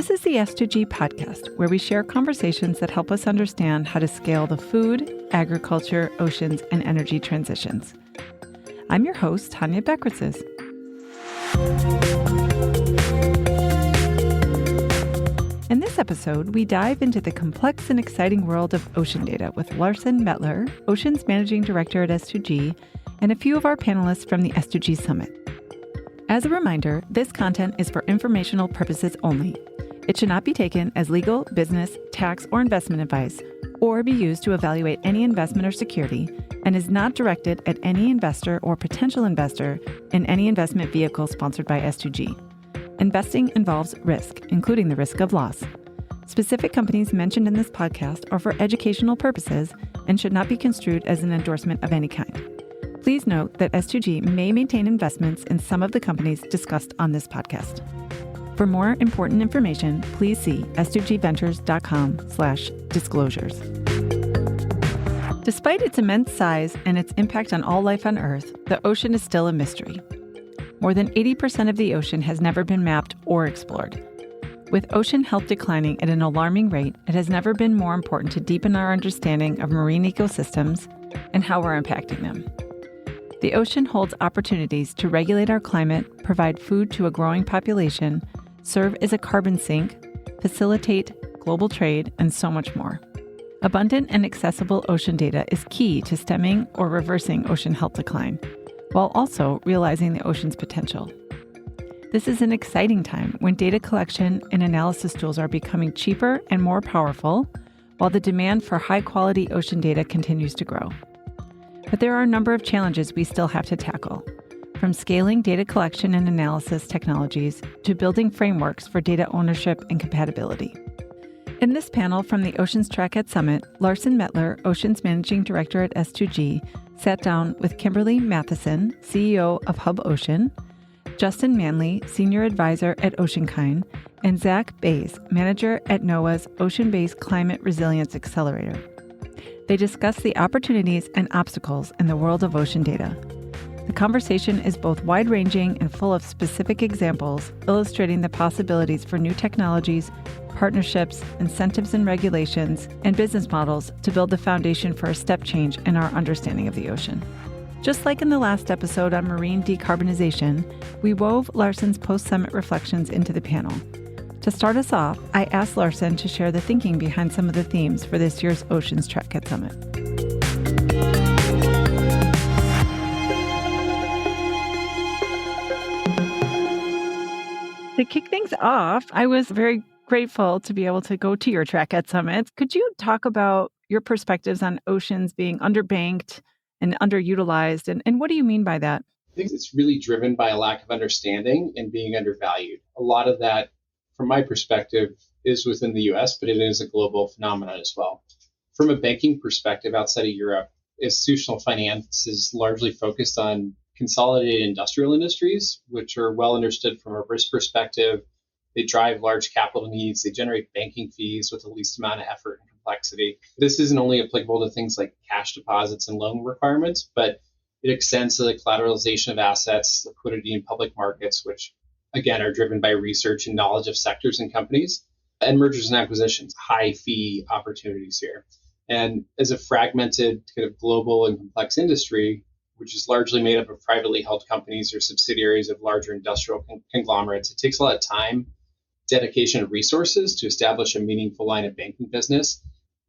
This is the S2G podcast, where we share conversations that help us understand how to scale the food, agriculture, oceans, and energy transitions. I'm your host, Tanya Beckritzes. In this episode, we dive into the complex and exciting world of ocean data with Larsen Mettler, Ocean's Managing Director at S2G, and a few of our panelists from the S2G Summit. As a reminder, this content is for informational purposes only. It should not be taken as legal, business, tax, or investment advice, or be used to evaluate any investment or security, and is not directed at any investor or potential investor in any investment vehicle sponsored by S2G. Investing involves risk, including the risk of loss. Specific companies mentioned in this podcast are for educational purposes and should not be construed as an endorsement of any kind. Please note that S2G may maintain investments in some of the companies discussed on this podcast. For more important information, please see s2gventures.com/disclosures. Despite its immense size and its impact on all life on Earth, the ocean is still a mystery. More than 80% of the ocean has never been mapped or explored. With ocean health declining at an alarming rate, it has never been more important to deepen our understanding of marine ecosystems and how we're impacting them. The ocean holds opportunities to regulate our climate, provide food to a growing population, serve as a carbon sink, facilitate global trade, and so much more. Abundant and accessible ocean data is key to stemming or reversing ocean health decline, while also realizing the ocean's potential. This is an exciting time when data collection and analysis tools are becoming cheaper and more powerful, while the demand for high-quality ocean data continues to grow. But there are a number of challenges we still have to tackle, from scaling data collection and analysis technologies to building frameworks for data ownership and compatibility. In this panel from the Oceans Track at Summit, Larsen Mettler, Ocean's Managing Director at S2G, sat down with Kimberly Mathisen, CEO of Hub Ocean, Justin Manley, Senior Advisor at OceanKind, and Zack Baize, Manager at NOAA's Ocean-Based Climate Resilience Accelerator. They discuss the opportunities and obstacles in the world of ocean data. The conversation is both wide-ranging and full of specific examples, illustrating the possibilities for new technologies, partnerships, incentives and regulations, and business models to build the foundation for a step change in our understanding of the ocean. Just like in the last episode on marine decarbonization, we wove Larsen's post-summit reflections into the panel. To start us off, I asked Larsen to share the thinking behind some of the themes for this year's Oceans Track at Summit. To kick things off, I was very grateful to be able to go to your Track at Summit. Could you talk about your perspectives on oceans being underbanked and underutilized, and what do you mean by that? I think it's really driven by a lack of understanding and being undervalued. A lot of that, from my perspective, is within the US, but it is a global phenomenon as well. From a banking perspective outside of Europe, institutional finance is largely focused on consolidated industrial industries, which are well understood from a risk perspective. They drive large capital needs. They generate banking fees with the least amount of effort and complexity. This isn't only applicable to things like cash deposits and loan requirements, but it extends to the collateralization of assets, liquidity in public markets, which again are driven by research and knowledge of sectors and companies, and mergers and acquisitions, high fee opportunities here. And as a fragmented kind of global and complex industry, which is largely made up of privately held companies or subsidiaries of larger industrial conglomerates, it takes a lot of time, dedication, and resources to establish a meaningful line of banking business.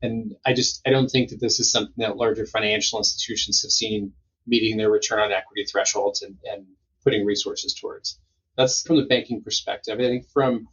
And I don't think that this is something that larger financial institutions have seen meeting their return on equity thresholds and putting resources towards. That's from the banking perspective. I think from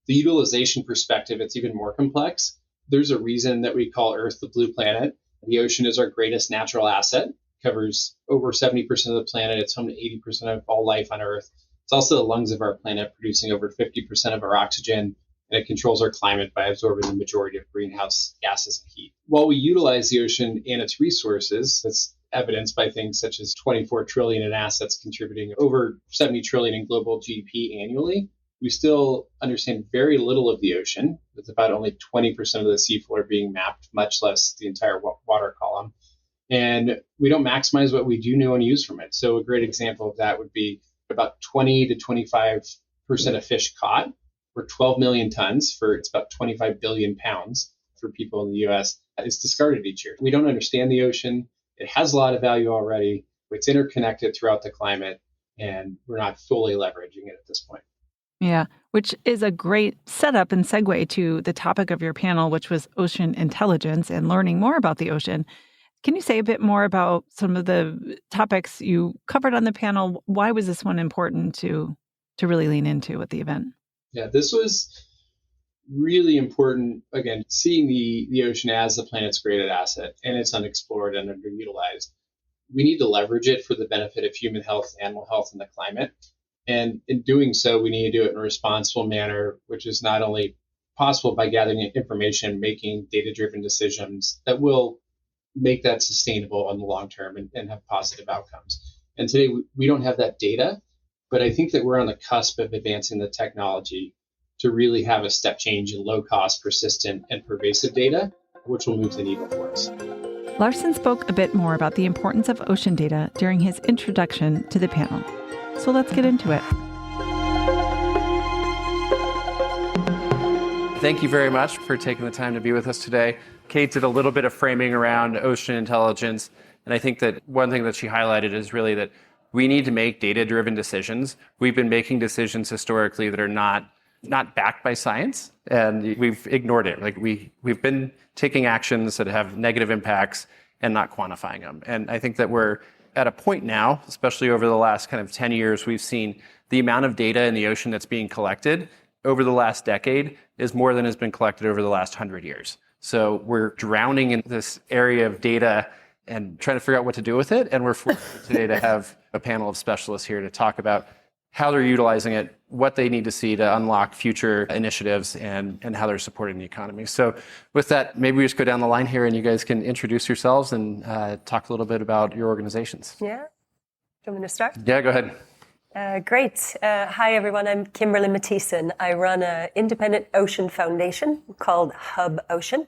the utilization perspective, it's even more complex. There's a reason that we call Earth the blue planet. The ocean is our greatest natural asset, covers over 70% of the planet. It's home to 80% of all life on Earth. It's also the lungs of our planet, producing over 50% of our oxygen, and it controls our climate by absorbing the majority of greenhouse gases and heat. While we utilize the ocean and its resources, that's evidenced by things such as 24 trillion in assets contributing over 70 trillion in global GDP annually, we still understand very little of the ocean, with about only 20% of the seafloor being mapped, much less the entire water column. And we don't maximize what we do know and use from it. So a great example of that would be about 20 to 25% of fish caught where 12 million tons for it's about 25 billion pounds for people in the US is discarded each year. We don't understand the ocean. It has a lot of value already. It's interconnected throughout the climate, and we're not fully leveraging it at this point. Yeah, which is a great setup and segue to the topic of your panel, which was ocean intelligence and learning more about the ocean. Can you say a bit more about some of the topics you covered on the panel? Why was this one important to really lean into at the event? Yeah, this was really important, again, seeing the ocean as the planet's greatest asset, and it's unexplored and underutilized. We need to leverage it for the benefit of human health, animal health, and the climate. And in doing so, we need to do it in a responsible manner, which is not only possible by gathering information, making data-driven decisions that will make that sustainable in the long term and have positive outcomes. And today, we don't have that data, but I think that we're on the cusp of advancing the technology to really have a step change in low-cost, persistent, and pervasive data, which will move the needle for us. Larsen spoke a bit more about the importance of ocean data during his introduction to the panel. So let's get into it. Thank you very much for taking the time to be with us today. Kate did a little bit of framing around ocean intelligence, and I think that one thing that she highlighted is really that we need to make data-driven decisions. We've been making decisions historically that are not backed by science, and we've ignored it. Like we've been taking actions that have negative impacts and not quantifying them. And I think that we're at a point now, especially over the last kind of 10 years, we've seen the amount of data in the ocean that's being collected over the last decade is more than has been collected over the last 100 years. So we're drowning in this area of data and trying to figure out what to do with it. And we're fortunate today to have a panel of specialists here to talk about how they're utilizing it, what they need to see to unlock future initiatives, and how they're supporting the economy. So with that, maybe we just go down the line here and you guys can introduce yourselves and talk a little bit about your organizations. Yeah. Do you want me to start? Yeah, go ahead. Great. Hi, everyone. I'm Kimberly Mathisen. I run an independent ocean foundation called Hub Ocean.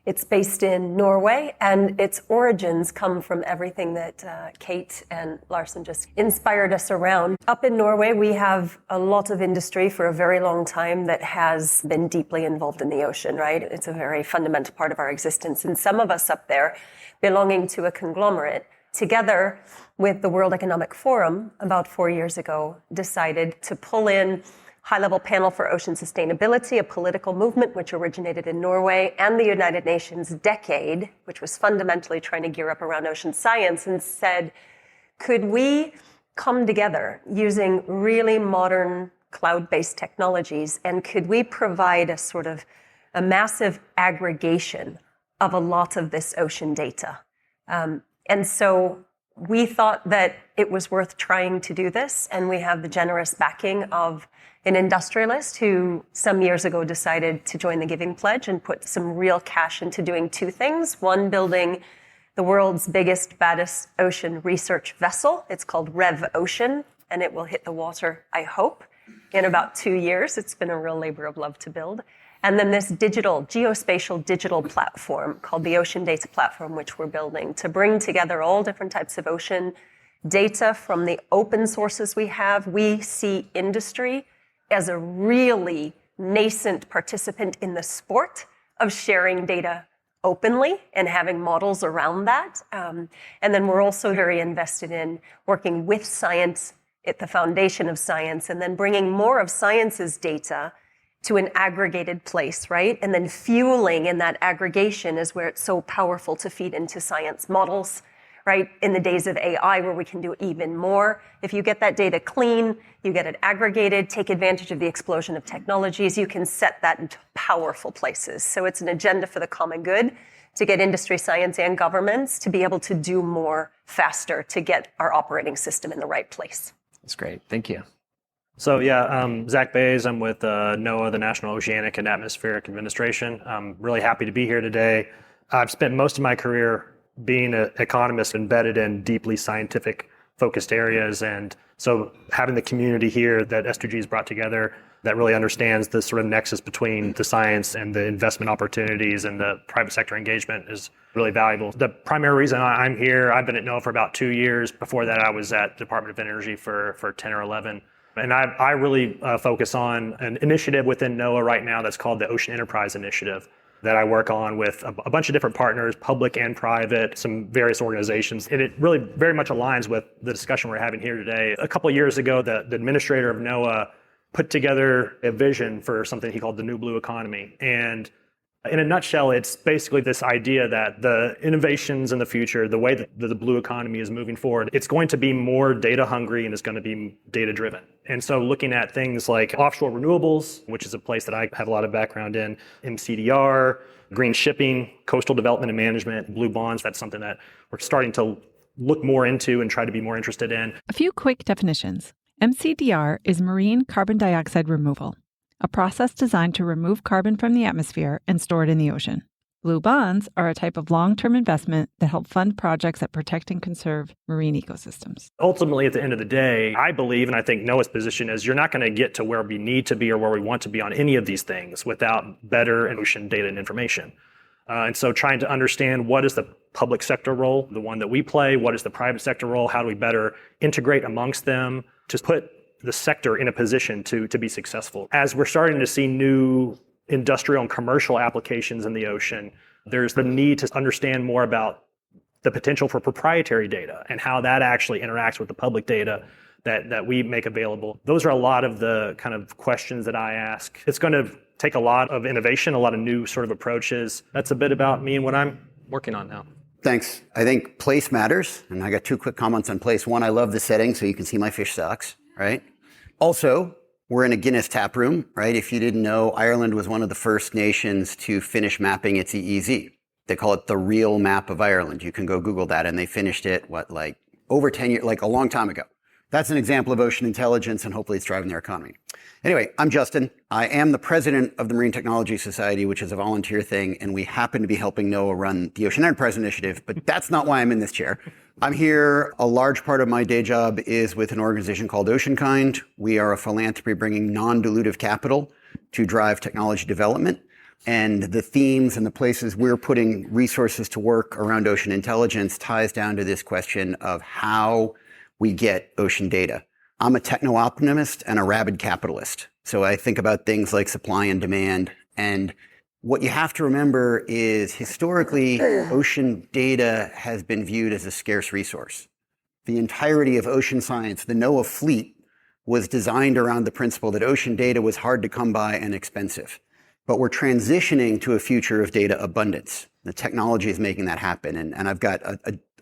It's based in Norway, and its origins come from everything that Kate and Larsen just inspired us around. Up in Norway, we have a lot of industry for a very long time that has been deeply involved in the ocean, right? It's a very fundamental part of our existence. And some of us up there, belonging to a conglomerate, together with the World Economic Forum about 4 years ago, decided to pull in high-level panel for ocean sustainability, a political movement which originated in Norway, and the United Nations Decade, which was fundamentally trying to gear up around ocean science, and said, could we come together using really modern cloud-based technologies, and could we provide a massive aggregation of a lot of this ocean data? And so we thought that it was worth trying to do this, and we have the generous backing of an industrialist who some years ago decided to join the Giving Pledge and put some real cash into doing two things. One, building the world's biggest, baddest ocean research vessel. It's called Rev Ocean, and it will hit the water, I hope, in about 2 years. It's been a real labor of love to build. And then this geospatial digital platform called the Ocean Data Platform, which we're building to bring together all different types of ocean data from the open sources we have. We see industry as a really nascent participant in the sport of sharing data openly and having models around that. And then we're also very invested in working with science at the foundation of science, and then bringing more of science's data to an aggregated place, right? And then fueling in that aggregation is where it's so powerful to feed into science models, right? In the days of AI, where we can do even more. If you get that data clean, you get it aggregated, take advantage of the explosion of technologies, you can set that into powerful places. So it's an agenda for the common good to get industry, science, and governments to be able to do more faster to get our operating system in the right place. That's great. Thank you. So Zack Baize. I'm with NOAA, the National Oceanic and Atmospheric Administration. I'm really happy to be here today. I've spent most of my career being an economist embedded in deeply scientific focused areas. And so having the community here that S2G has brought together that really understands the sort of nexus between the science and the investment opportunities and the private sector engagement is really valuable. The primary reason I'm here, I've been at NOAA for about 2 years. Before that, I was at Department of Energy for 10 or 11. And I really focus on an initiative within NOAA right now that's called the Ocean Enterprise Initiative that I work on with a bunch of different partners, public and private, some various organizations. And it really very much aligns with the discussion we're having here today. A couple of years ago, the administrator of NOAA put together a vision for something he called the New Blue Economy. And in a nutshell, it's basically this idea that the innovations in the future, the way that the blue economy is moving forward, it's going to be more data hungry and it's going to be data driven. And so looking at things like offshore renewables, which is a place that I have a lot of background in, MCDR, green shipping, coastal development and management, blue bonds, that's something that we're starting to look more into and try to be more interested in. A few quick definitions. MCDR is marine carbon dioxide removal, a process designed to remove carbon from the atmosphere and store it in the ocean. Blue bonds are a type of long-term investment that help fund projects that protect and conserve marine ecosystems. Ultimately, at the end of the day, I believe, and I think NOAA's position is, you're not going to get to where we need to be or where we want to be on any of these things without better ocean data and information. And so trying to understand what is the public sector role, the one that we play, what is the private sector role, how do we better integrate amongst them to put the sector in a position to be successful. As we're starting to see new industrial and commercial applications in the ocean, there's the need to understand more about the potential for proprietary data and how that actually interacts with the public data that we make available. Those are a lot of the kind of questions that I ask. It's going to take a lot of innovation, a lot of new sort of approaches. That's a bit about me and what I'm working on now. Thanks. I think place matters, and I got two quick comments on place. One, I love the setting, so you can see my fish socks, right? Also, we're in a Guinness tap room, right? If you didn't know, Ireland was one of the first nations to finish mapping its EEZ. They call it the real map of Ireland. You can go Google that, and they finished it, over 10 years, a long time ago. That's an example of ocean intelligence, and hopefully it's driving their economy. Anyway, I'm Justin. I am the president of the Marine Technology Society, which is a volunteer thing, and we happen to be helping NOAA run the Ocean Enterprise Initiative, but that's not why I'm in this chair. I'm here. A large part of my day job is with an organization called OceanKind. We are a philanthropy bringing non-dilutive capital to drive technology development. And the themes and the places we're putting resources to work around ocean intelligence ties down to this question of how we get ocean data. I'm a techno-optimist and a rabid capitalist. So I think about things like supply and demand. And what you have to remember is historically, ocean data has been viewed as a scarce resource. The entirety of ocean science, the NOAA fleet, was designed around the principle that ocean data was hard to come by and expensive. But we're transitioning to a future of data abundance. The technology is making that happen. And I've got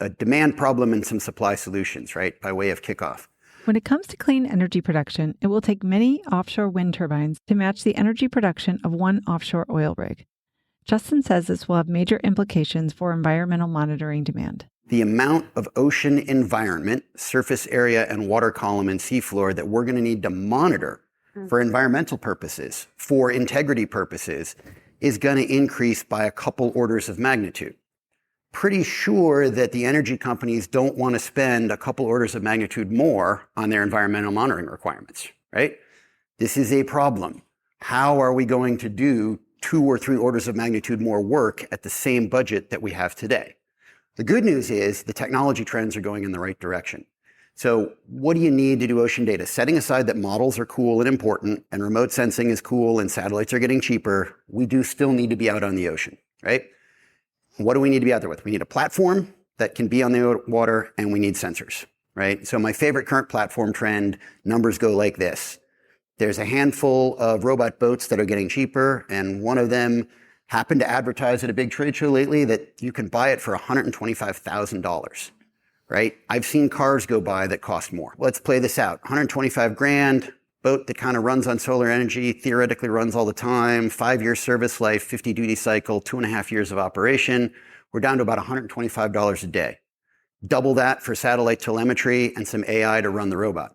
a demand problem and some supply solutions, right, by way of kickoff. When it comes to clean energy production, it will take many offshore wind turbines to match the energy production of one offshore oil rig. Justin says this will have major implications for environmental monitoring demand. The amount of ocean environment, surface area and water column and seafloor that we're going to need to monitor for environmental purposes, for integrity purposes, is going to increase by a couple orders of magnitude. Pretty sure that the energy companies don't want to spend a couple orders of magnitude more on their environmental monitoring requirements, right? This is a problem. How are we going to do 2 or 3 orders of magnitude more work at the same budget that we have today? The good news is the technology trends are going in the right direction. So what do you need to do ocean data? Setting aside that models are cool and important and remote sensing is cool and satellites are getting cheaper, we do still need to be out on the ocean, right? What do we need to be out there with? We need a platform that can be on the water, and we need sensors, right? So my favorite current platform trend, numbers go like this. There's a handful of robot boats that are getting cheaper, and one of them happened to advertise at a big trade show lately that you can buy it for $125,000, right? I've seen cars go by that cost more. Let's play this out. 125 grand, boat that kind of runs on solar energy, theoretically runs all the time, 5-year service life, 50 duty cycle, 2.5 years of operation. We're down to about $125 a day. Double that for satellite telemetry and some AI to run the robot.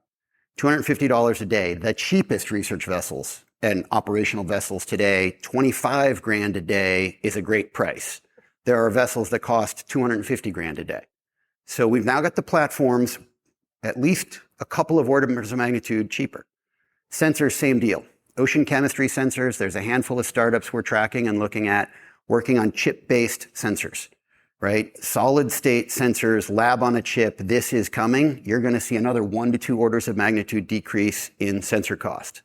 $250 a day. The cheapest research vessels and operational vessels today, 25 grand a day is a great price. There are vessels that cost 250 grand a day. So we've now got the platforms at least a couple of orders of magnitude cheaper. Sensors, same deal. Ocean chemistry sensors, there's a handful of startups we're tracking and looking at, working on chip-based sensors. right? Solid state sensors, lab on a chip, this is coming. You're going to see another 1 to 2 orders of magnitude decrease in sensor cost.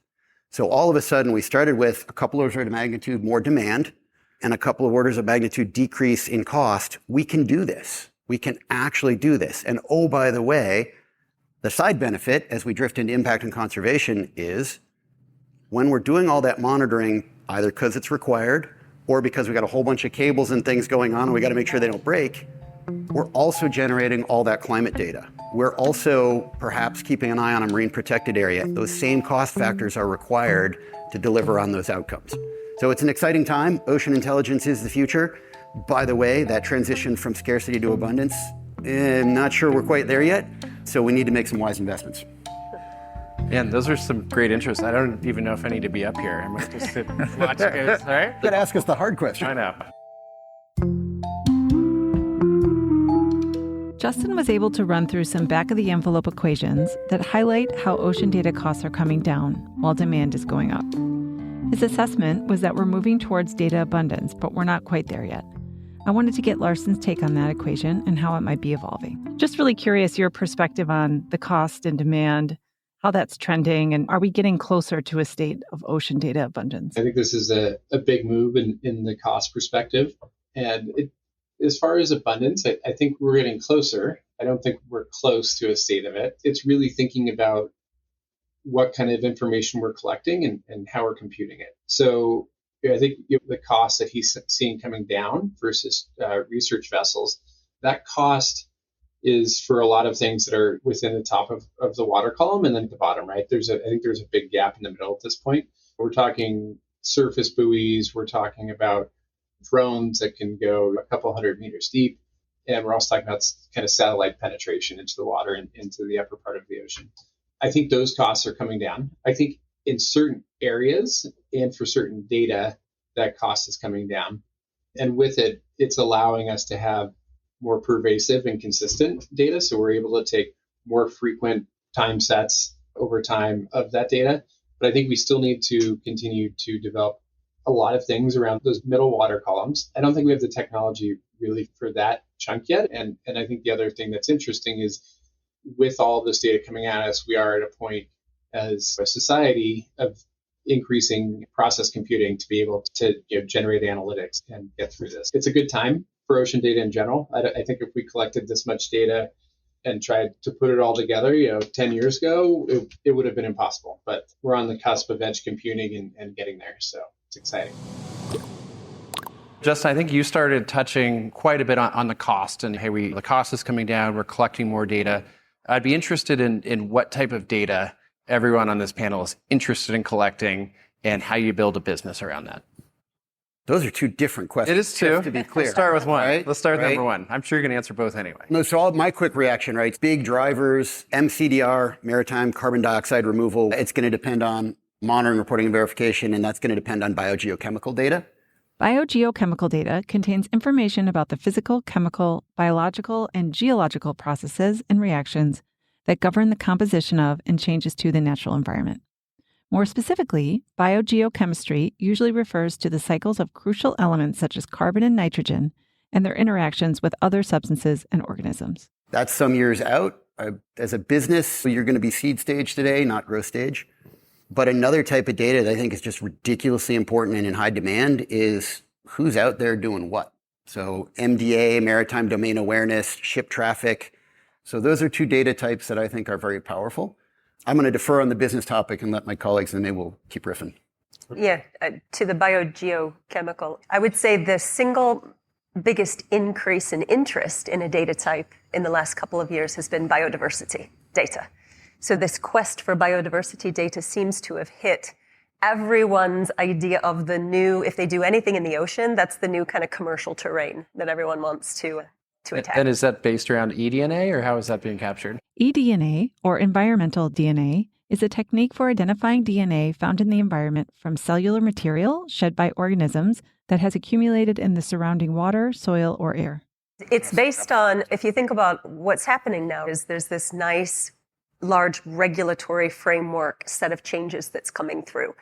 So all of a sudden, we started with a couple orders of magnitude more demand and a couple of orders of magnitude decrease in cost. We can do this. We can actually do this. And oh, by the way, the side benefit as we drift into impact and conservation is when we're doing all that monitoring, either because it's required or because we got a whole bunch of cables and things going on and we got to make sure they don't break, we're also generating all that climate data. We're also perhaps keeping an eye on a marine protected area. Those same cost factors are required to deliver on those outcomes. So it's an exciting time. Ocean intelligence is the future. By the way, that transition from scarcity to abundance, I'm not sure we're quite there yet. So we need to make some wise investments. Man, those are some great interests. I don't even know if I need to be up here. I must just sit and watch you guys. All right? You gotta ask us the hard question. I know. Justin was able to run through some back-of-the-envelope equations that highlight how ocean data costs are coming down while demand is going up. His assessment was that we're moving towards data abundance, but we're not quite there yet. I wanted to get Larsen's take on that equation and how it might be evolving. Just really curious your perspective on the cost and demand, how that's trending, and are we getting closer to a state of ocean data abundance? I think this is a big move in the cost perspective. And as far as abundance, I think we're getting closer. I don't think we're close to a state of it. It's really thinking about what kind of information we're collecting and how we're computing it. So I think the cost that he's seeing coming down versus research vessels, that cost is for a lot of things that are within the top of the water column and then at the bottom, right? I think there's a big gap in the middle at this point. We're talking surface buoys. We're talking about drones that can go a couple hundred meters deep. And we're also talking about kind of satellite penetration into the water and into the upper part of the ocean. I think those costs are coming down. I think in certain areas and for certain data, that cost is coming down. And with it, it's allowing us to have more pervasive and consistent data. So we're able to take more frequent time sets over time of that data. But I think we still need to continue to develop a lot of things around those middle water columns. I don't think we have the technology really for that chunk yet. And I think the other thing that's interesting is with all this data coming at us, we are at a point as a society of increasing process computing to be able to generate analytics and get through this. It's a good time for ocean data in general. I think if we collected this much data and tried to put it all together, 10 years ago, it would have been impossible. But we're on the cusp of edge computing and getting there. So it's exciting. Justin, I think you started touching quite a bit on the cost and the cost is coming down. We're collecting more data. I'd be interested in what type of data everyone on this panel is interested in collecting and how you build a business around that. Those are two different questions. It is two. Just to be clear. Let's start with one. Right? Let's start with number one. I'm sure you're going to answer both anyway. No, so my quick reaction, right? Big drivers, MCDR, maritime carbon dioxide removal. It's going to depend on monitoring, reporting, and verification, and that's going to depend on biogeochemical data. Biogeochemical data contains information about the physical, chemical, biological, and geological processes and reactions that govern the composition of and changes to the natural environment. More specifically, biogeochemistry usually refers to the cycles of crucial elements such as carbon and nitrogen and their interactions with other substances and organisms. That's some years out. As a business, you're going to be seed stage today, not growth stage. But another type of data that I think is just ridiculously important and in high demand is who's out there doing what. So MDA, maritime domain awareness, ship traffic. So those are two data types that I think are very powerful. I'm going to defer on the business topic and let my colleagues, and they will keep riffing. Yeah, to the biogeochemical, I would say the single biggest increase in interest in a data type in the last couple of years has been biodiversity data. So this quest for biodiversity data seems to have hit everyone's idea of the new, if they do anything in the ocean, that's the new kind of commercial terrain that everyone wants to attack. And is that based around eDNA, or how is that being captured? eDNA, or environmental DNA, is a technique for identifying DNA found in the environment from cellular material shed by organisms that has accumulated in the surrounding water, soil, or air. It's based on, if you think about what's happening now, is there's this nice, large regulatory framework set of changes that's coming through.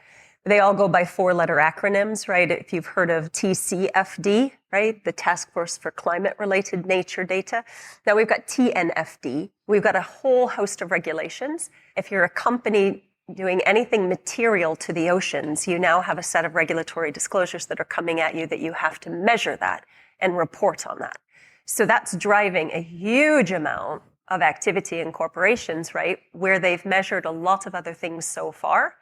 They all go by 4-letter acronyms, right? If you've heard of TCFD, right? The Task Force for Climate-Related Nature Data. Now we've got TNFD. We've got a whole host of regulations. If you're a company doing anything material to the oceans, you now have a set of regulatory disclosures that are coming at you that you have to measure that and report on that. So that's driving a huge amount of activity in corporations, right? Where they've measured a lot of other things so far,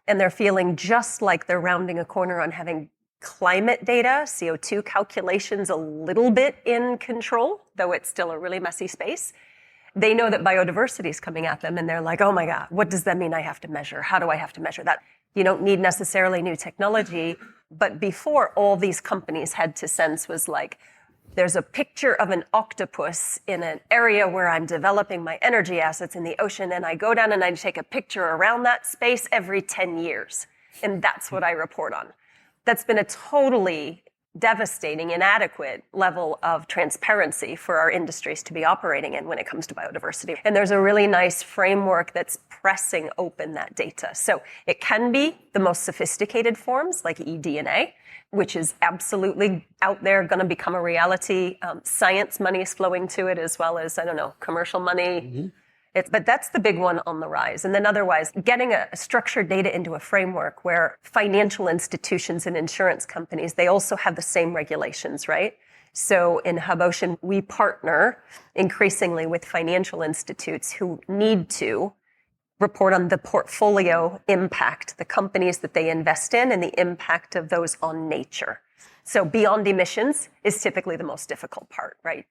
and they're feeling just like they're rounding a corner on having climate data, CO2 calculations a little bit in control, though it's still a really messy space. They know that biodiversity is coming at them, and they're like, oh my God, what does that mean I have to measure? How do I have to measure that? You don't need necessarily new technology, but before, all these companies had to sense was like, there's a picture of an octopus in an area where I'm developing my energy assets in the ocean, and I go down and I take a picture around that space every 10 years. And that's what I report on. That's been a totally devastating, inadequate level of transparency for our industries to be operating in when it comes to biodiversity. And there's a really nice framework that's pressing open that data. So it can be the most sophisticated forms like eDNA, which is absolutely out there, going to become a reality. Science money is flowing to it as well as, commercial money. Mm-hmm. But that's the big one on the rise. And then otherwise, getting a structured data into a framework where financial institutions and insurance companies, they also have the same regulations, right? So in Hub Ocean, we partner increasingly with financial institutes who need to report on the portfolio impact, the companies that they invest in, and the impact of those on nature. So beyond emissions is typically the most difficult part, right?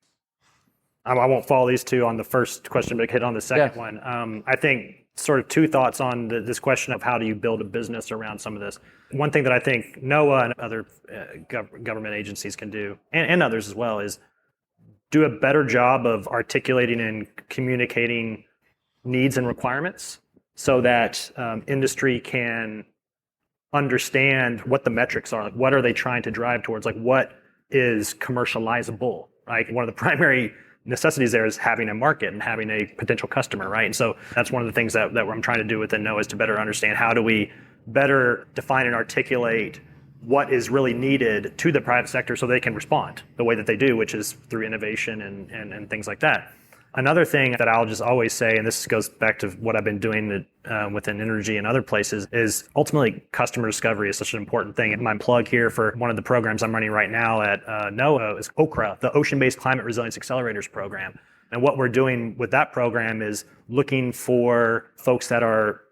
I won't follow these two on the first question, but hit on the second one. I think sort of two thoughts on this question of how do you build a business around some of this. One thing that I think NOAA and other government agencies can do, and others as well, is do a better job of articulating and communicating needs and requirements so that industry can understand what the metrics are. Like, what are they trying to drive towards? Like, what is commercializable? Like, one of the primary necessities there is having a market and having a potential customer, right? And so that's one of the things that I'm trying to do within NOAA is to better understand how do we better define and articulate what is really needed to the private sector so they can respond the way that they do, which is through innovation and things like that. Another thing that I'll just always say, and this goes back to what I've been doing within energy and other places, is ultimately customer discovery is such an important thing. And my plug here for one of the programs I'm running right now at NOAA is OCRA, the Ocean-Based Climate Resilience Accelerators program. And what we're doing with that program is looking for folks that are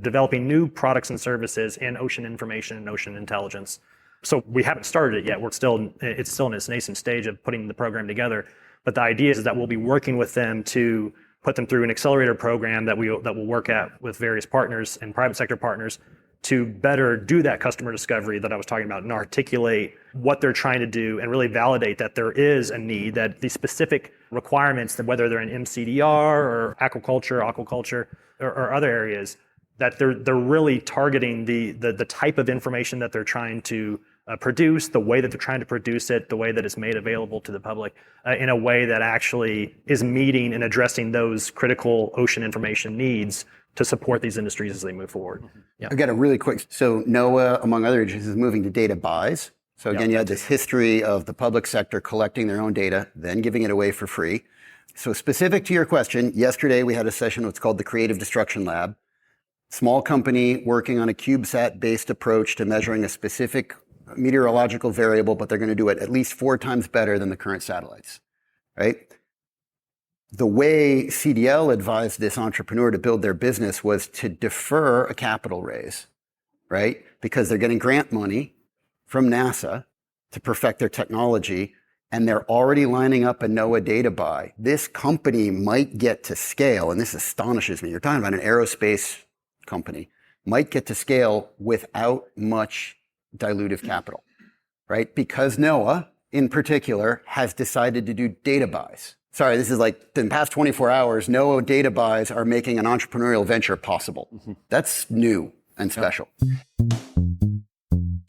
developing new products and services in ocean information and ocean intelligence. So we haven't started it yet. It's still in its nascent stage of putting the program together. But the idea is that we'll be working with them to put them through an accelerator program that we'll work at with various partners and private sector partners to better do that customer discovery that I was talking about and articulate what they're trying to do and really validate that there is a need, that the specific requirements, that whether they're in MCDR or aquaculture or other areas, that they're really targeting the type of information that they're trying to produce, the way that they're trying to produce it, the way that it's made available to the public in a way that actually is meeting and addressing those critical ocean information needs to support these industries as they move forward. Mm-hmm. Yeah. I've got a really quick, so NOAA, among other agencies, is moving to data buys. So again, you had this history of the public sector collecting their own data, then giving it away for free. So specific to your question, yesterday we had a session what's called the Creative Destruction Lab. Small company working on a CubeSat-based approach to measuring a specific meteorological variable, but they're going to do it at least 4 times better than the current satellites, right? The way CDL advised this entrepreneur to build their business was to defer a capital raise, right? Because they're getting grant money from NASA to perfect their technology, and they're already lining up a NOAA data buy. This company might get to scale, and this astonishes me. You're talking about an aerospace company, might get to scale without much dilutive capital, right? Because NOAA, in particular, has decided to do data buys. Sorry, this is like in the past 24 hours, NOAA data buys are making an entrepreneurial venture possible. Mm-hmm. That's new and special.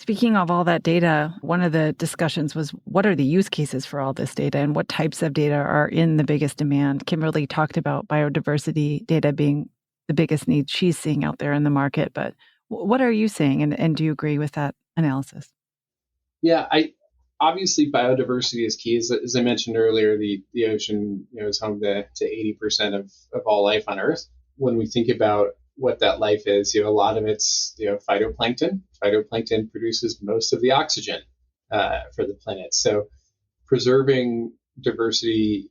Speaking of all that data, one of the discussions was what are the use cases for all this data and what types of data are in the biggest demand? Kimberly talked about biodiversity data being the biggest need she's seeing out there in the market, but What are you seeing, and do you agree with that analysis? Yeah, obviously biodiversity is key. As I mentioned earlier, the ocean is home to 80% of all life on Earth. When we think about what that life is, a lot of it's phytoplankton. Phytoplankton produces most of the oxygen for the planet. So preserving diversity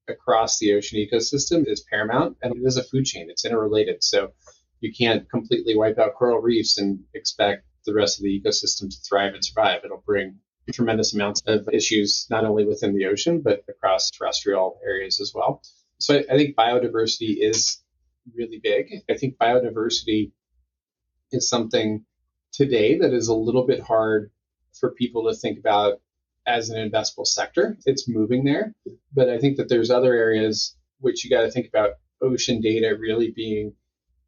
across the ocean ecosystem is paramount, and it is a food chain. It's interrelated. So you can't completely wipe out coral reefs and expect the rest of the ecosystem to thrive and survive. It'll bring tremendous amounts of issues, not only within the ocean, but across terrestrial areas as well. So I think biodiversity is really big. I think biodiversity is something today that is a little bit hard for people to think about as an investable sector. It's moving there, but I think that there's other areas which you got to think about ocean data really being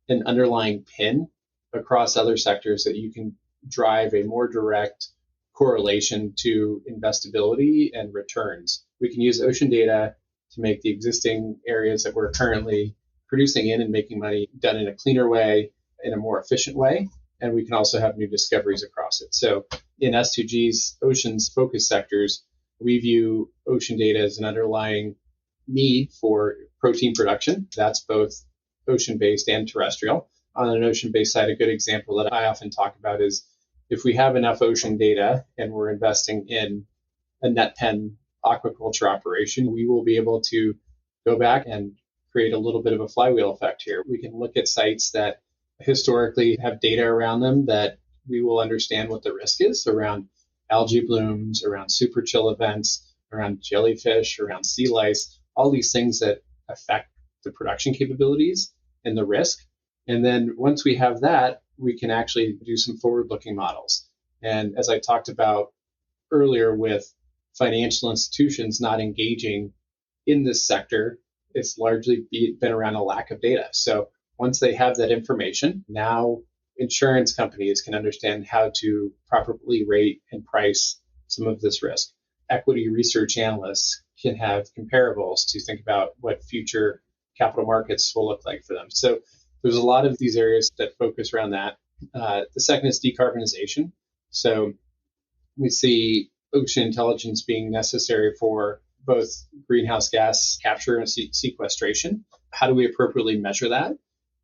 an underlying pin across other sectors that you can drive a more direct correlation to investability and returns. We can use ocean data to make the existing areas that we're currently producing in and making money done in a cleaner way, in a more efficient way. And we can also have new discoveries across it. So in S2G's oceans focus sectors, we view ocean data as an underlying need for protein production. That's both ocean-based and terrestrial. On an ocean-based side, a good example that I often talk about is if we have enough ocean data and we're investing in a net pen aquaculture operation, we will be able to go back and create a little bit of a flywheel effect here. We can look at sites that historically have data around them that we will understand what the risk is around algae blooms, around super chill events, around jellyfish, around sea lice, all these things that affect the production capabilities and the risk. And then once we have that, we can actually do some forward-looking models. And as I talked about earlier with financial institutions not engaging in this sector, it's largely been around a lack of data. So once they have that information, now insurance companies can understand how to properly rate and price some of this risk. Equity research analysts can have comparables to think about what future capital markets will look like for them. So there's a lot of these areas that focus around that. The second is decarbonization. So we see ocean intelligence being necessary for both greenhouse gas capture and sequestration. How do we appropriately measure that?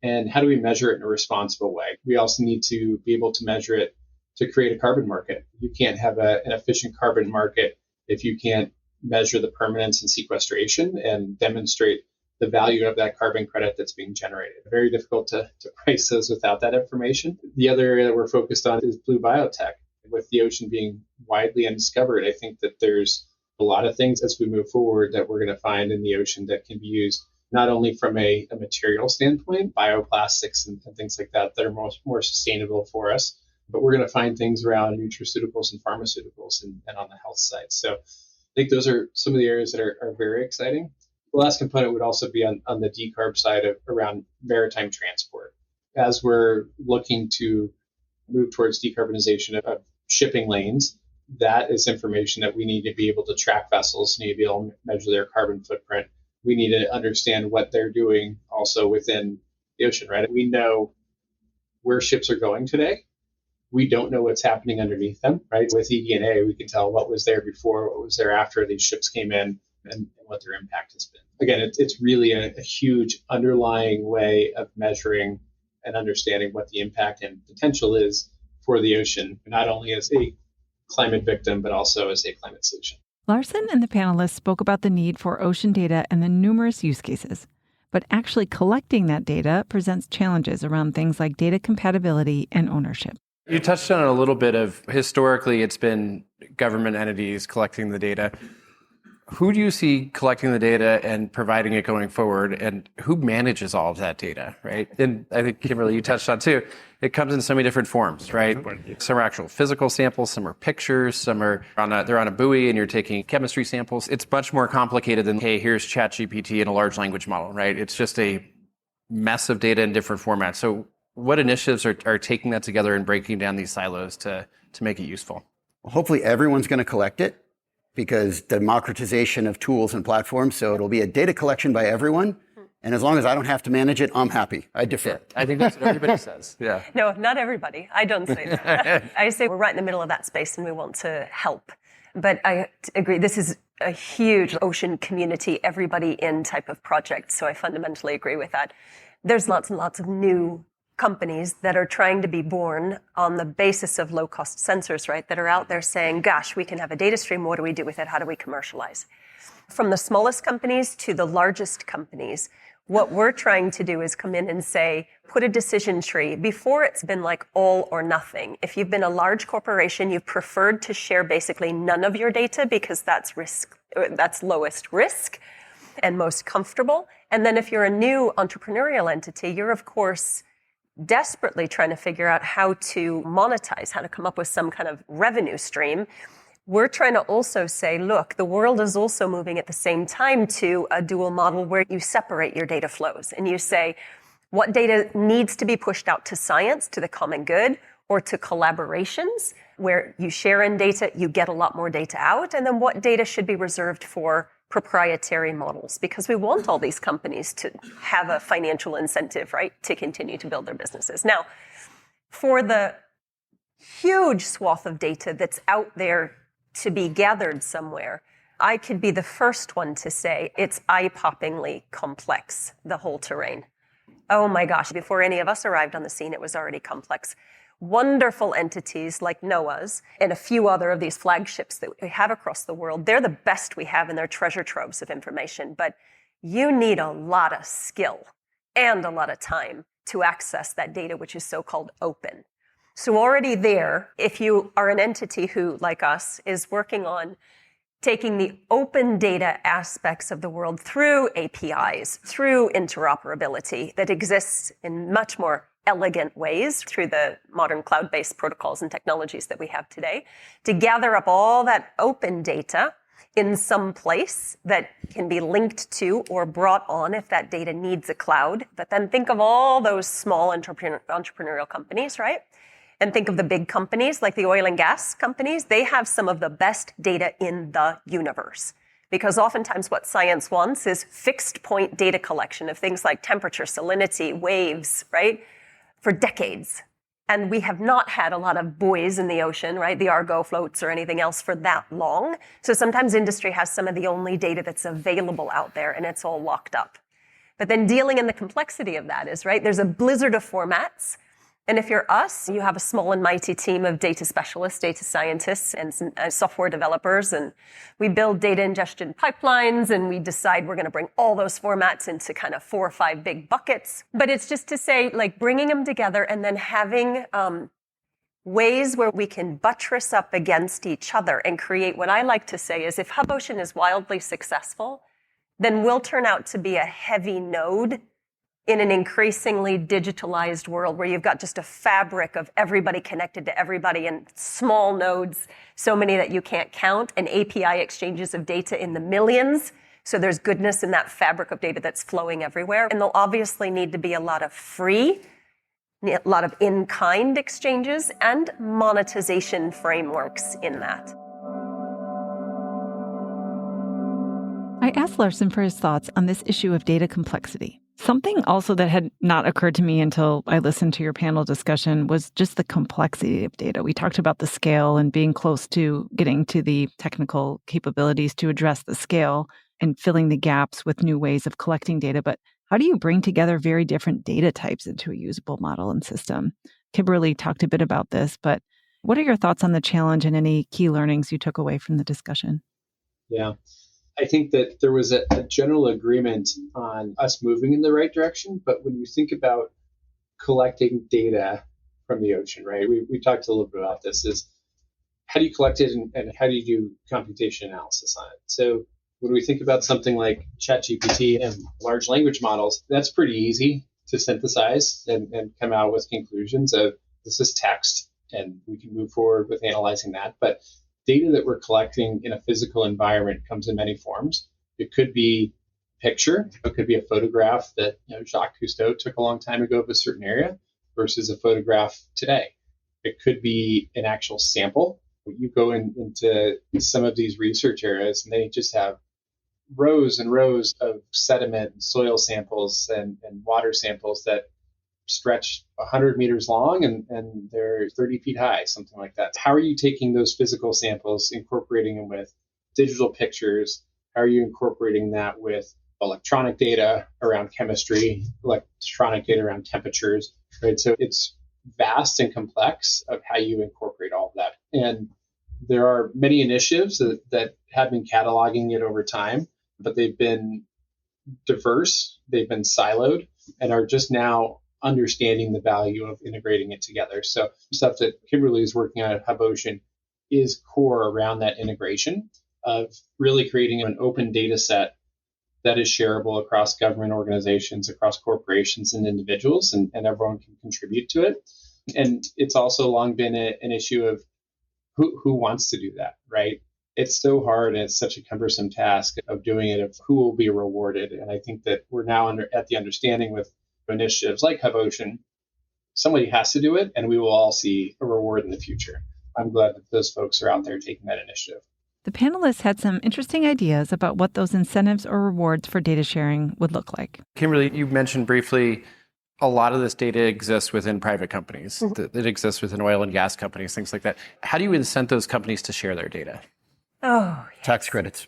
And how do we measure it in a responsible way? We also need to be able to measure it to create a carbon market. You can't have an efficient carbon market if you can't measure the permanence and sequestration and demonstrate the value of that carbon credit that's being generated. Very difficult to price those without that information. The other area that we're focused on is blue biotech. With the ocean being widely undiscovered, I think that there's a lot of things as we move forward that we're going to find in the ocean that can be used not only from a material standpoint, bioplastics and things like that that are more sustainable for us, but we're going to find things around nutraceuticals and pharmaceuticals and on the health side. So I think those are some of the areas that are very exciting. The last component would also be on the decarb side around maritime transport. As we're looking to move towards decarbonization of shipping lanes, that is information that we need to be able to track vessels, need to be able to measure their carbon footprint. We need to understand what they're doing also within the ocean, right? We know where ships are going today. We don't know what's happening underneath them, right? With ED&A, we can tell what was there before, what was there after these ships came in, and what their impact has been. Again, it's really a huge underlying way of measuring and understanding what the impact and potential is for the ocean, not only as a climate victim, but also as a climate solution. Larsen and the panelists spoke about the need for ocean data and the numerous use cases. But actually collecting that data presents challenges around things like data compatibility and ownership. You touched on a little bit of historically it's been government entities collecting the data. Who do you see collecting the data and providing it going forward, and who manages all of that data, right? And I think, Kimberly, you touched on too, it comes in so many different forms, right? Some are actual physical samples, some are pictures, some are they're on a buoy and you're taking chemistry samples. It's much more complicated than, hey, here's ChatGPT and a large language model, right? It's just a mess of data in different formats. So what initiatives are taking that together and breaking down these silos to make it useful? Well, hopefully everyone's going to collect it, because democratization of tools and platforms, so it'll be a data collection by everyone, And as long as I don't have to manage it, I'm happy. I defer. I think that's what everybody says. Yeah. No, not everybody. I don't say that. I say we're right in the middle of that space and we want to help. But I agree, this is a huge ocean community, everybody in type of project. So I fundamentally agree with that. There's lots and lots of new companies that are trying to be born on the basis of low-cost sensors, right? That are out there saying, gosh, we can have a data stream. What do we do with it? How do we commercialize? From the smallest companies to the largest companies, what we're trying to do is come in and say, put a decision tree. Before it's been like all or nothing. If you've been a large corporation, you've preferred to share basically none of your data because that's lowest risk and most comfortable. And then if you're a new entrepreneurial entity, you're of course desperately trying to figure out how to monetize, how to come up with some kind of revenue stream. We're trying to also say, look, the world is also moving at the same time to a dual model where you separate your data flows and you say, what data needs to be pushed out to science, to the common good, or to collaborations where you share in data, you get a lot more data out, and then what data should be reserved for proprietary models, because we want all these companies to have a financial incentive, right, to continue to build their businesses. Now, for the huge swath of data that's out there to be gathered somewhere, I could be the first one to say it's eye-poppingly complex, the whole terrain. Oh my gosh, before any of us arrived on the scene, it was already complex. Wonderful entities like NOAA's and a few other of these flagships that we have across the world, they're the best we have in their treasure troves of information, but you need a lot of skill and a lot of time to access that data, which is so-called open. So already there, if you are an entity who, like us, is working on taking the open data aspects of the world through APIs, through interoperability that exists in much more elegant ways through the modern cloud-based protocols and technologies that we have today, to gather up all that open data in some place that can be linked to or brought on if that data needs a cloud. But then think of all those small entrepreneurial companies, right? And think of the big companies like the oil and gas companies. They have some of the best data in the universe. Because oftentimes what science wants is fixed point data collection of things like temperature, salinity, waves, right? For decades. And we have not had a lot of buoys in the ocean, right? The Argo floats or anything else for that long. So sometimes industry has some of the only data that's available out there and it's all locked up. But then dealing in the complexity of that is, right? There's a blizzard of formats. And if you're us, you have a small and mighty team of data specialists, data scientists, and software developers. And we build data ingestion pipelines, and we decide we're going to bring all those formats into kind of 4 or 5 big buckets. But it's just to say, like, bringing them together and then having ways where we can buttress up against each other and create what I like to say is if Hub Ocean is wildly successful, then we'll turn out to be a heavy node in an increasingly digitalized world where you've got just a fabric of everybody connected to everybody and small nodes, so many that you can't count, and API exchanges of data in the millions. So there's goodness in that fabric of data that's flowing everywhere. And there'll obviously need to be a lot of free, a lot of in-kind exchanges and monetization frameworks in that. I asked Larsen for his thoughts on this issue of data complexity. Something also that had not occurred to me until I listened to your panel discussion was just the complexity of data. We talked about the scale and being close to getting to the technical capabilities to address the scale and filling the gaps with new ways of collecting data. But how do you bring together very different data types into a usable model and system? Kimberly talked a bit about this, but what are your thoughts on the challenge and any key learnings you took away from the discussion? Yeah. I think that there was a general agreement on us moving in the right direction. But when you think about collecting data from the ocean, right, we talked a little bit about this, is how do you collect it and how do you do computation analysis on it? So when we think about something like ChatGPT and large language models, that's pretty easy to synthesize and come out with conclusions of this is text and we can move forward with analyzing that. But data that we're collecting in a physical environment comes in many forms. It could be a picture. It could be a photograph that Jacques Cousteau took a long time ago of a certain area versus a photograph today. It could be an actual sample. You go into some of these research areas and they just have rows and rows of sediment and soil samples and water samples that stretch 100 meters long and they're 30 feet high, something like that. How are you taking those physical samples, incorporating them with digital pictures? How are you incorporating that with electronic data around chemistry, electronic data around temperatures, right? So it's vast and complex of how you incorporate all of that. And there are many initiatives that have been cataloging it over time, but they've been diverse, they've been siloed, and are just now understanding the value of integrating it together. So stuff that Kimberly is working on at Hub Ocean is core around that integration of really creating an open data set that is shareable across government organizations, across corporations and individuals, and everyone can contribute to it. And it's also long been an issue of who wants to do that, right? It's so hard and it's such a cumbersome task of doing it, of who will be rewarded. And I think that we're now at the understanding with initiatives like Hub Ocean, somebody has to do it, and we will all see a reward in the future. I'm glad that those folks are out there taking that initiative. The panelists had some interesting ideas about what those incentives or rewards for data sharing would look like. Kimberly, you mentioned briefly a lot of this data exists within private companies. Mm-hmm. It exists within oil and gas companies, things like that. How do you incent those companies to share their data? Oh, yes. Tax credits.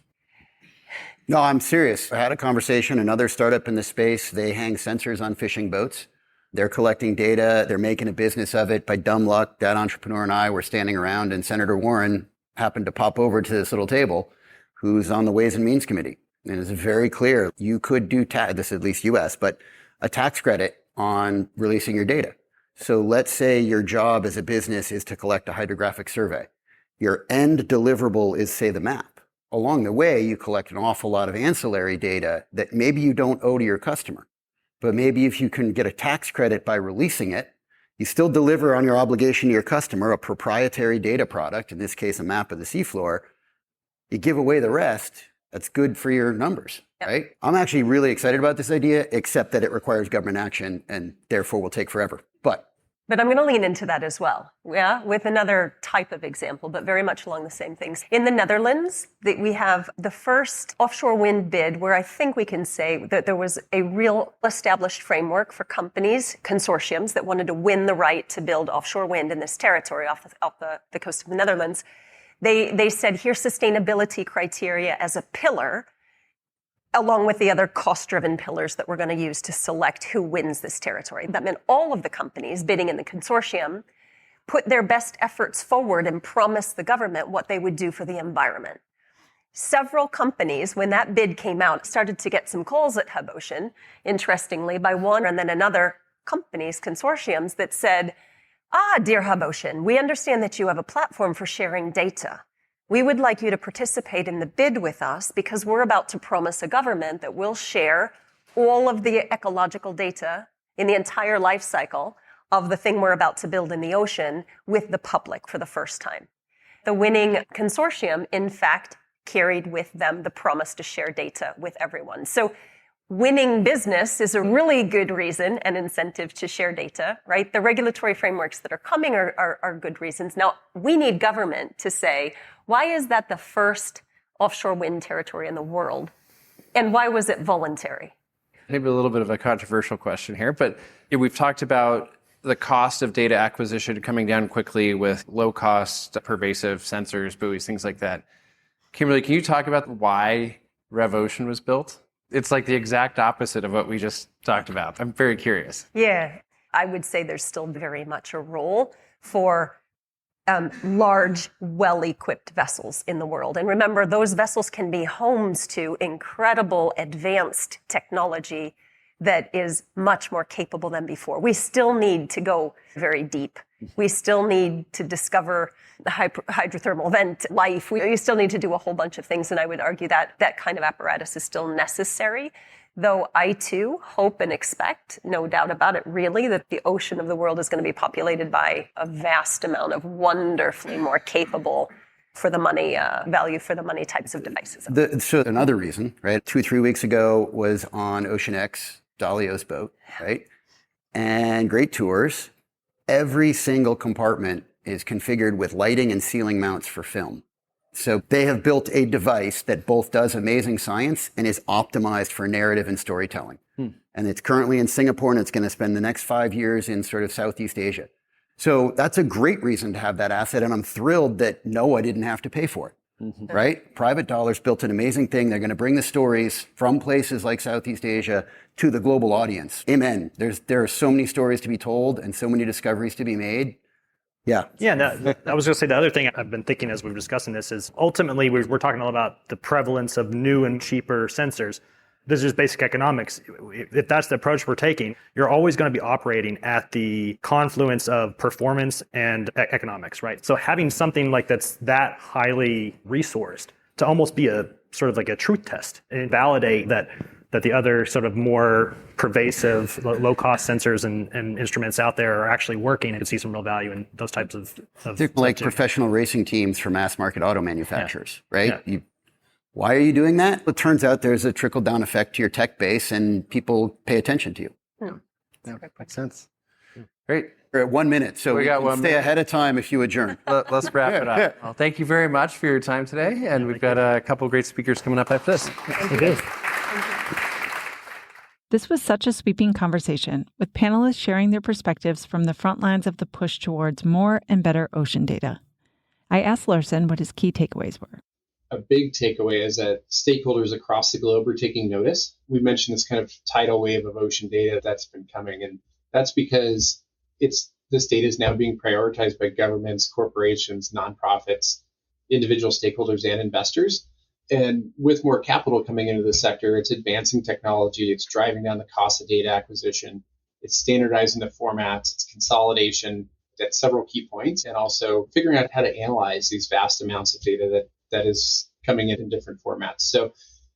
No, I'm serious. I had a conversation, another startup in the space, they hang sensors on fishing boats. They're collecting data. They're making a business of it. By dumb luck, that entrepreneur and I were standing around, and Senator Warren happened to pop over to this little table, who's on the Ways and Means Committee. And it's very clear you could do this, at least US, but a tax credit on releasing your data. So let's say your job as a business is to collect a hydrographic survey. Your end deliverable is, say, the map. Along the way, you collect an awful lot of ancillary data that maybe you don't owe to your customer. But maybe if you can get a tax credit by releasing it, you still deliver on your obligation to your customer, a proprietary data product, in this case, a map of the seafloor. You give away the rest, that's good for your numbers, right? I'm actually really excited about this idea, except that it requires government action and therefore will take forever. But I'm going to lean into that as well, with another type of example, but very much along the same things. In the Netherlands, we have the first offshore wind bid where I think we can say that there was a real established framework for companies, consortiums that wanted to win the right to build offshore wind in this territory off the coast of the Netherlands. They said, here's sustainability criteria as a pillar, along with the other cost-driven pillars that we're going to use to select who wins this territory. That meant all of the companies bidding in the consortium put their best efforts forward and promised the government what they would do for the environment. Several companies, when that bid came out, started to get some calls at Hub Ocean, interestingly, by one and then another companies, consortiums that said, dear Hub Ocean, we understand that you have a platform for sharing data. We would like you to participate in the bid with us because we're about to promise a government that will share all of the ecological data in the entire life cycle of the thing we're about to build in the ocean with the public for the first time. The winning consortium, in fact, carried with them the promise to share data with everyone. So winning business is a really good reason and incentive to share data, right? The regulatory frameworks that are coming are good reasons. Now, we need government to say, why is that the first offshore wind territory in the world? And why was it voluntary? Maybe a little bit of a controversial question here, but we've talked about the cost of data acquisition coming down quickly with low-cost, pervasive sensors, buoys, things like that. Kimberly, can you talk about why RevOcean was built? It's like the exact opposite of what we just talked about. I'm very curious. Yeah, I would say there's still very much a role for large, well-equipped vessels in the world. And remember, those vessels can be homes to incredible advanced technology that is much more capable than before. We still need to go very deep. We still need to discover the hydrothermal vent life. We still need to do a whole bunch of things, and I would argue that that kind of apparatus is still necessary. Though I, too, hope and expect, no doubt about it, really, that the ocean of the world is going to be populated by a vast amount of wonderfully more capable for the money, value for the money types of devices. So another reason, right? 2-3 weeks ago was on Ocean X, Dalio's boat, right? And great tours. Every single compartment is configured with lighting and ceiling mounts for film. So they have built a device that both does amazing science and is optimized for narrative and storytelling. And it's currently in Singapore, and it's going to spend the next 5 years in sort of Southeast Asia. So that's a great reason to have that asset. And I'm thrilled that NOAA didn't have to pay for it, right? Private dollars built an amazing thing. They're going to bring the stories from places like Southeast Asia to the global audience. Amen. There are so many stories to be told and so many discoveries to be made. Yeah. Yeah, I was going to say the other thing I've been thinking as we're discussing this is ultimately we're talking all about the prevalence of new and cheaper sensors. This is just basic economics. If that's the approach we're taking, you're always going to be operating at the confluence of performance and economics, right? So having something like that's that highly resourced to almost be a sort of like a truth test and validate that the other sort of more pervasive, low-cost sensors and instruments out there are actually working and can see some real value in those types of They're like professional racing teams for mass market auto manufacturers, right? Yeah. Why are you doing that? It turns out there's a trickle-down effect to your tech base and people pay attention to you. Yeah, makes sense. Great. We're at 1 minute, so we can stay ahead of time if you adjourn. Let's wrap it up. Well, thank you very much for your time today, and we've got a couple of great speakers coming up after this. Thank you. This was such a sweeping conversation, with panelists sharing their perspectives from the front lines of the push towards more and better ocean data. I asked Larsen what his key takeaways were. A big takeaway is that stakeholders across the globe are taking notice. We mentioned this kind of tidal wave of ocean data that's been coming, and that's because this data is now being prioritized by governments, corporations, nonprofits, individual stakeholders, and investors. And with more capital coming into the sector, it's advancing technology, it's driving down the cost of data acquisition, it's standardizing the formats, it's consolidation at several key points, and also figuring out how to analyze these vast amounts of data that is coming in different formats. So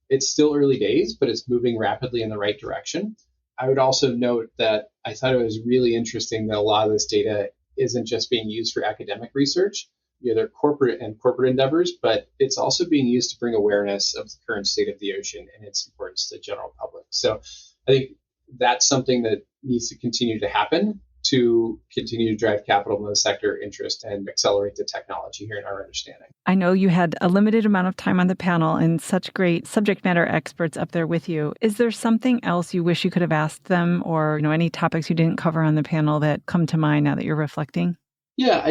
it's still early days, but it's moving rapidly in the right direction. I would also note that I thought it was really interesting that a lot of this data isn't just being used for academic research. They're corporate endeavors, but it's also being used to bring awareness of the current state of the ocean and its importance to the general public. So I think that's something that needs to continue to happen to continue to drive capital in the sector interest and accelerate the technology here in our understanding. I know you had a limited amount of time on the panel and such great subject matter experts up there with you. Is there something else you wish you could have asked them, or any topics you didn't cover on the panel that come to mind now that you're reflecting? Yeah,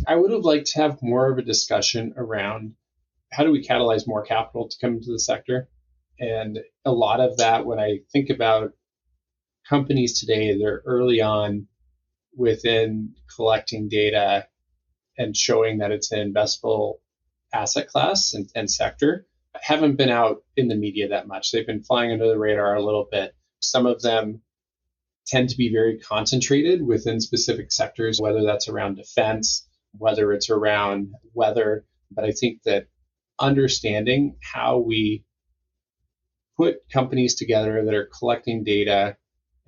I would have liked to have more of a discussion around how do we catalyze more capital to come into the sector. And a lot of that, when I think about companies today, they're early on within collecting data and showing that it's an investable asset class and sector. Haven't been out in the media that much. They've been flying under the radar a little bit. Some of them tend to be very concentrated within specific sectors, whether that's around defense, whether it's around weather. But I think that understanding how we put companies together that are collecting data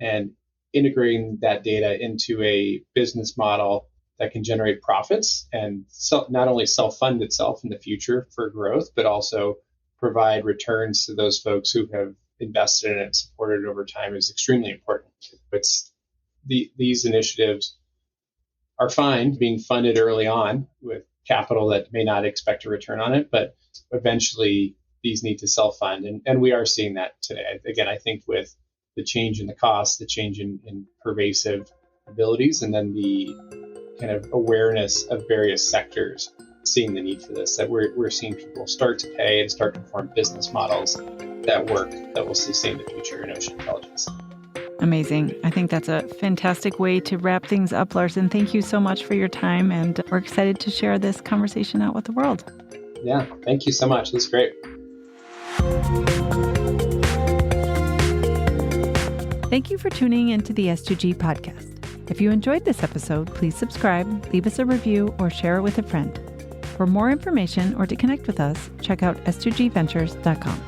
and integrating that data into a business model that can generate profits and not only self-fund itself in the future for growth, but also provide returns to those folks who have invested in it and supported it over time is extremely important. But these initiatives are fine being funded early on with capital that may not expect a return on it, but eventually these need to self-fund. And we are seeing that today. Again, I think with the change in the cost, the change in pervasive abilities, and then the kind of awareness of various sectors seeing the need for this, that we're seeing people start to pay and start to form business models that work, that will sustain the future in ocean intelligence. Amazing. I think that's a fantastic way to wrap things up, Larsen. Thank you so much for your time, and we're excited to share this conversation out with the world. Yeah, thank you so much. That's great. Thank you for tuning into the S2G podcast. If you enjoyed this episode, please subscribe, leave us a review, or share it with a friend. For more information or to connect with us, check out s2gventures.com.